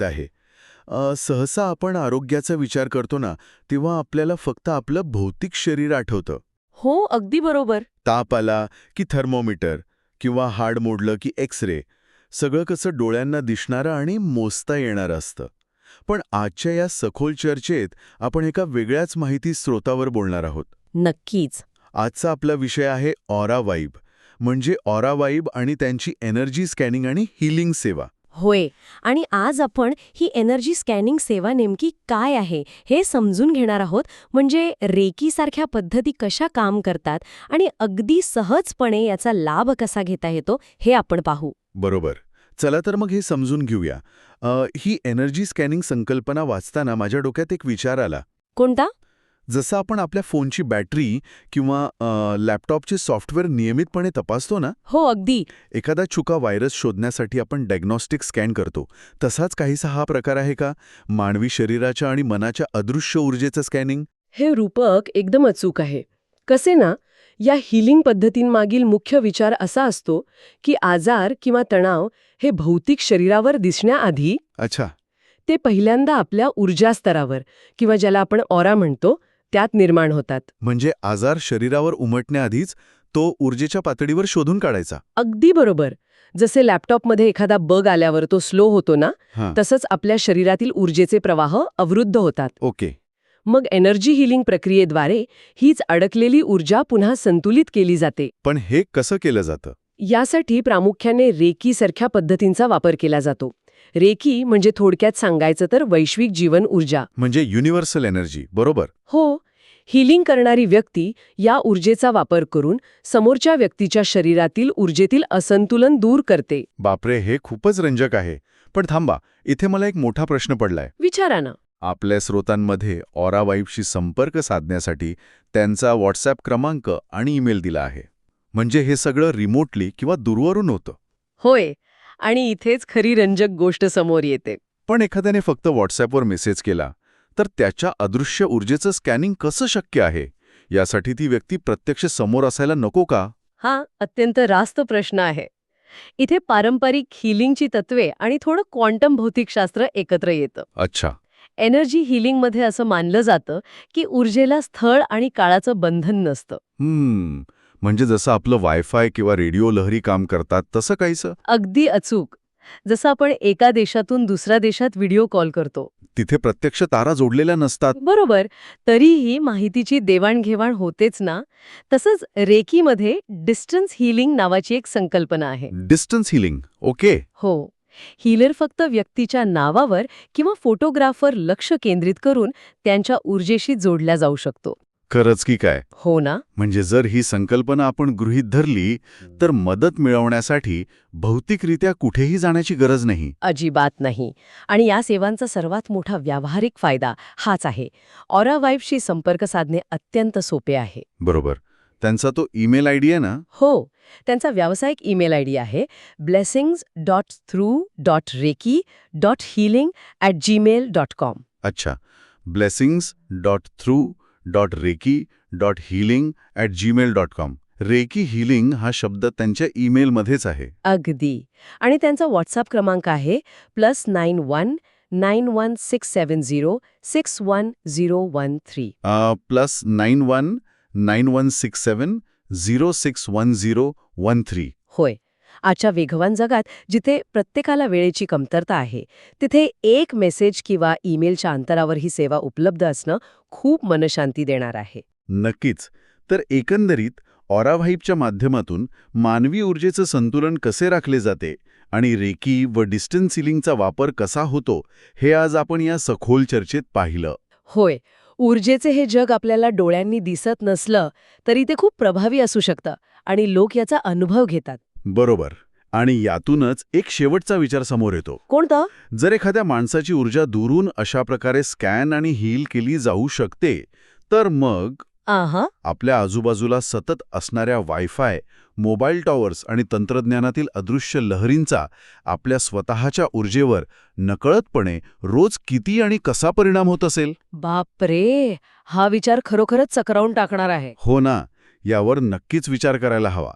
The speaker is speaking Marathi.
आहे. सहसा आपण आरोग्याचा विचार करतो ना, तेव्हा आपल्याला फक्त आपलं भौतिक शरीर आठवतं. हो, अगदी बरोबर. ताप आला की थर्मोमीटर किंवा हाड मोडलं की एक्स-रे. सगळं कसं डोळ्यांना दिसणारं आणि मोजता येणारं असतं. पण आजच्या या सखोल चर्चेत आपण एका वेगळ्याच माहिती स्रोतावर बोलणार आहोत. नक्कीच. आजचा आपला विषय आहे ऑरा वाइब, म्हणजे ऑरा वाइब आणि त्यांची एनर्जी स्कॅनिंग आणि हीलिंग सेवा. होय. आणि आज आपण ही एनर्जी स्कॅनिंग सेवा नेमकी काय आहे हे समजून घेणार आहोत. म्हणजे रेकी सारख्या पद्धती कशा काम करतात आणि अगदी सहजपणे याचा लाभ कसा घेता येतो हे आपण पाहू. बरोबर. चला तर मग हे समजून घेऊया. ही एनर्जी स्कॅनिंग संकल्पना वाचताना माझ्या डोक्यात एक विचार आला. कोणता? जसं आपण आपल्या फोनची बॅटरी किंवा लॅपटॉपचे सॉफ्टवेअर नियमितपणे तपासतो ना, हो, अगदी. एखादा छुका व्हायरस शोधण्यासाठी आपण डायग्नॉस्टिक स्कॅन करतो, तसाच काहीसा हा प्रकार आहे का? मानवी शरीराच्या आणि मनाच्या अदृश्य ऊर्जेचं स्कॅनिंग? हे रूपक एकदम अचूक आहे. कसे ना, या हिलिंग पद्धतींमागील मुख्य विचार असा असतो की आजार किंवा तणाव हे भौतिक शरीरावर दिसण्याआधी अच्छा. ते पहिल्यांदा आपल्या ऊर्जा स्तरावर किंवा ज्याला आपण ऑरा म्हणतो त्यात निर्माण होतात. म्हणजे आजार शरीरावर उमटण्याआधीच तो ऊर्जेच्या पातळीवर शोधून काढायचा. अगदी बरोबर. जसे लॅपटॉपमध्ये एखादा बग आल्यावर तो स्लो होतो ना, हां. तसंच आपल्या शरीरातील ऊर्जेचे प्रवाह अवरुद्ध होतात. ओके. मग एनर्जी हिलिंग प्रक्रियेद्वारे हीच अडकलेली ऊर्जा पुन्हा संतुलित केली जाते. पण हे कसं केलं जातं? यासाठी प्रामुख्याने रेकी सारख्या पद्धतींचा वापर केला जातो. रेकी म्हणजे थोडक्यात सांगायचं तर वैश्विक जीवन ऊर्जा. म्हणजे युनिव्हर्सल एनर्जी, बरोबर. हो. हिलिंग करणारी व्यक्ती या ऊर्जेचा वापर करून समोरच्या व्यक्तीच्या शरीरातील ऊर्जेतील असंतुलन दूर करते. बापरे, हे खूपच रंजक आहे. पण थांबा, इथे मला एक मोठा प्रश्न पडलाय. विचारा ना. आपल्या स्रोतांमध्ये ऑरा वाइबशी संपर्क साधण्यासाठी त्यांचा व्हॉट्सॲप क्रमांक आणि ईमेल दिला आहे. म्हणजे हे सगळं रिमोटली किंवा दूरवरून होतं. होय. आणि इथेच खरी रंजक गोष्ट समोर येते. पण एखाद्याने फक्त व्हॉट्सॲपवर मेसेज केला तर त्याच्या अदृश्य ऊर्जेचं स्कॅनिंग कसं शक्य आहे? यासाठी ती व्यक्ती प्रत्यक्ष समोर असायला नको का? हा अत्यंत रास्त प्रश्न आहे. इथे पारंपरिक हिलिंगची तत्वे आणि थोडं क्वांटम भौतिकशास्त्र एकत्र येतं. अच्छा. एनर्जी हिलिंगमध्ये असं मानलं जातं की ऊर्जेला स्थळ आणि काळाचं बंधन नसतं. म्हणजे जसं आपलं वायफाय किंवा रेडिओ लहरी काम करतात तसं काहीसं? अगदी अचूक. जसं आपण एका देशातून दुसऱ्या देशात व्हिडिओ कॉल करतो. तिथे प्रत्यक्ष तारा जोडलेल्या नसतात. बरोबर. तरीही माहितीची देवाणघेवाण होतेच ना. तसंच रेकीमध्ये डिस्टन्स हिलिंग नावाची एक संकल्पना आहे. Distance healing, okay. हो. हीलर फक्त व्यक्तीच्या नावावर किंवा फोटोग्राफवर लक्ष केंद्रित करून त्यांच्या ऊर्जेशी जोडला जाऊ शकतो. खरंच की काय? हो ना. म्हणजे जर ही संकल्पना आपण गृहीत धरली तर मदत मिळवण्यासाठी भौतिकरित्या कुठेही जाण्याची गरज नाही. अजिबात नाही. आणि या सेवांचा सर्वात मोठा व्यावहारिक फायदा हाच आहे. ऑरा वाइबशी संपर्क साधणे अत्यंत सोपे आहे. बरोबर. त्यांचा तो ईमेल आयडी आहे ना? हो. त्यांचा व्यावसायिक ईमेल आयडी आहे blessings.through.healing@gmail.com. अच्छा. blessings.through.reiki.healing@gmail.com. रेकी हिलिंग हा शब्द त्यांच्या ईमेलमध्येच आहे. अगदी. आणि त्यांचा व्हॉट्सअप क्रमांक आहे +91 91670 61013. +91 9167 061013. होय. आजच्या वेगवान जगात जिथे प्रत्येकाला वेळेची कमतरता आहे, तिथे एक मेसेज किंवा ईमेलच्या अंतरावर ही सेवा उपलब्ध असणं खूप मनशांती देणार आहे. नक्कीच. तर एकंदरीत ऑरा व्हाइबच्या माध्यमातून मानवी ऊर्जेचं संतुलन कसे राखले जाते आणि रेकी व डिस्टन्स हिलिंगचा वापर कसा होतो हे आज आपण या सखोल चर्चेत पाहिलं. होय. ऊर्जेचे हे जग आपल्याला डोळ्यांनी दिसत नसलं तरी ते खूप प्रभावी असू शकतं आणि लोक याचा अनुभव घेतात. बरोबर. आणि यातूनच एक शेवटचा विचार समोर येतो. कोणतं? जर एखाद्या माणसाची ऊर्जा दुरून अशा प्रकारे स्कॅन आणि हील केली जाऊ शकते तर मग आपल्या आजूबाजूला सतत असणाऱ्या वायफाय, मोबाईल टॉवर्स आणि तंत्रज्ञानातील अदृश्य लहरींचा आपल्या स्वतःच्या ऊर्जेवर नकळतपणे रोज किती आणि कसा परिणाम होत असेल? बापरे, हा विचार खरोखरच चक्रावून टाकणार आहे. हो ना, यावर नक्कीच विचार करायला हवा.